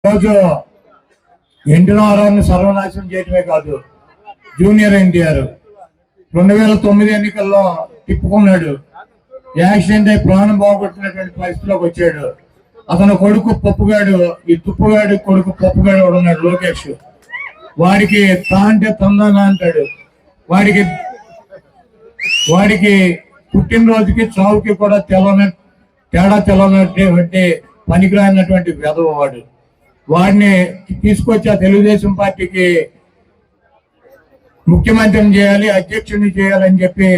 రోజు ఎన్టీఆర్ని సర్వనాశనం చేయటమే కాదు, జూనియర్ ఎన్టీఆర్ 2009 ఎన్నికల్లో తిప్పుకున్నాడు. యాక్సిడెంట్ అయి ప్రాణం బాగొట్టినటువంటి పరిస్థితిలోకి వచ్చాడు. అతను కొడుకు పప్పుగాడు, ఈ తుప్పుగాడి కొడుకు పప్పుగాడు ఉన్నాడు లోకేష్. వాడికి తా అంటే తందానా అంటాడు. వాడికి పుట్టినరోజుకి చావుకి కూడా తేడా తెలవనటువంటి పనికిరానటువంటి వెధవ వాడు. వాడిని తీసుకొచ్చి ఆ తెలుగుదేశం పార్టీకి ముఖ్యమంత్రిని చేయాలి, అధ్యక్షుడిని చేయాలని చెప్పి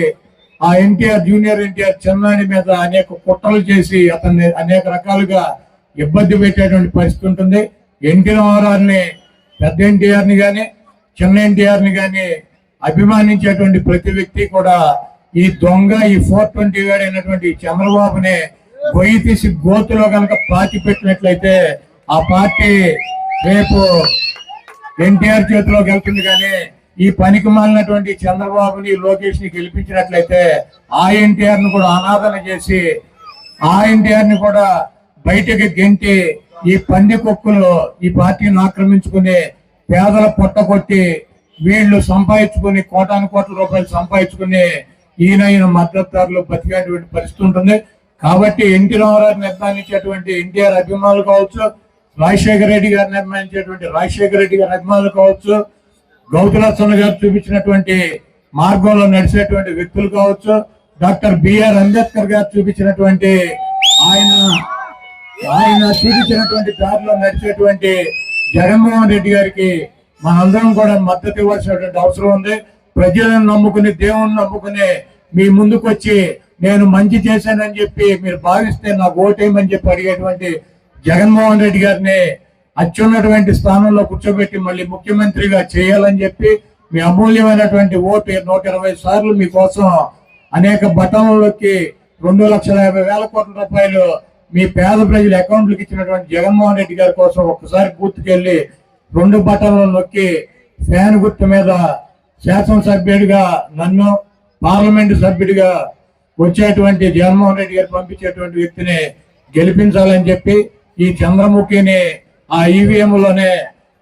ఆ ఎన్టీఆర్ జూనియర్ ఎన్టీఆర్ చిన్నాని మీద అనేక కుట్రలు చేసి అతన్ని అనేక రకాలుగా ఇబ్బంది పెట్టేటువంటి పరిస్థితి ఉంటుంది. ఎన్టీఆర్ని పెద్ద ఎన్టీఆర్ని కానీ చిన్న ఎన్టీఆర్ని కానీ అభిమానించేటువంటి ప్రతి వ్యక్తి కూడా ఈ దొంగ, ఈ 420 గాడు అయినటువంటి చంద్రబాబుని గొయ్యి తీసి గోతులో కనుక పాతి పెట్టినట్లయితే ఆ పార్టీ రేపు ఎన్టీఆర్ చేతిలోకి వెళ్తుంది. కానీ ఈ పనికి మాలినటువంటి చంద్రబాబుని లోకేష్ ని గెలిపించినట్లయితే ఆ ఎన్టీఆర్ ను కూడా అనాదన చేసి ఆ ఎన్టీఆర్ ని కూడా బయటకి గెంటి ఈ పంది కుక్కలు ఈ పార్టీని ఆక్రమించుకుని పేదల పొట్టగొట్టి వీళ్ళు సంపాదించుకుని కోటాను కోట్ల రూపాయలు సంపాదించుకుని ఈయన మద్దతుదారులు బతికేటువంటి పరిస్థితి ఉంటుంది. కాబట్టి ఎన్టీ రామారావు నిర్మాణించేటువంటి ఎన్టీఆర్ అభిమానులు కావచ్చు, రాజశేఖర రెడ్డి గారు నిర్మాణించేటువంటి రాజశేఖర రెడ్డి గారి అభిమానులు కావచ్చు, గౌతులచ్చన్న గారు చూపించినటువంటి మార్గంలో నడిచేటువంటి వ్యక్తులు కావచ్చు, డాక్టర్ బిఆర్ అంబేద్కర్ గారు చూపించినటువంటి ఆయన చూపించినటువంటి దారిలో నడిచేటువంటి జగన్మోహన్ రెడ్డి గారికి మనందరం కూడా మద్దతు ఇవ్వాల్సినటువంటి అవసరం ఉంది. ప్రజలను నమ్ముకుని, దేవుణ్ణి నమ్ముకుని మీ ముందుకు వచ్చి నేను మంచి చేశానని చెప్పి మీరు భావిస్తే నాకు ఓటేయమని చెప్పి అడిగేటువంటి జగన్మోహన్ రెడ్డి గారిని అత్యున్నటువంటి స్థానంలో కూర్చోబెట్టి మళ్ళీ ముఖ్యమంత్రిగా చేయాలని చెప్పి మీ అమూల్యమైనటువంటి ఓటు 120 సార్లు మీకోసం అనేక బటన్లకి 2,50,000 కోట్ల రూపాయలు మీ పేద ప్రజల అకౌంట్లకు ఇచ్చినటువంటి జగన్మోహన్ రెడ్డి గారి కోసం ఒక్కసారి బూత్కెళ్ళి 2 బటన్లు నొక్కి ఫ్యాన్ గుర్తు మీద శాసనసభ్యుడిగా నన్ను, పార్లమెంటు సభ్యుడిగా వచ్చేటువంటి జగన్మోహన్ రెడ్డి గారు పంపించేటువంటి వ్యక్తిని గెలిపించాలని చెప్పి ఈ చంద్రముఖిని ఆ ఈవీఎంలోనే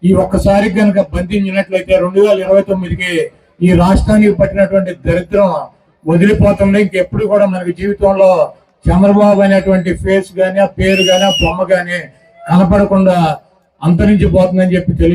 ఈ ఒక్కసారి కనుక బంధించినట్లయితే 2029కి ఈ రాష్ట్రానికి పట్టినటువంటి దరిద్రం వదిలిపోతుంది. ఇంకెప్పుడు కూడా మనకి జీవితంలో చంద్రబాబు అనేటువంటి ఫేస్ గానీ, ఆ పేరు గానీ, ఆ బొమ్మ గానీ కనపడకుండా అంతరించిపోతుందని చెప్పి తెలియజేస్తారు.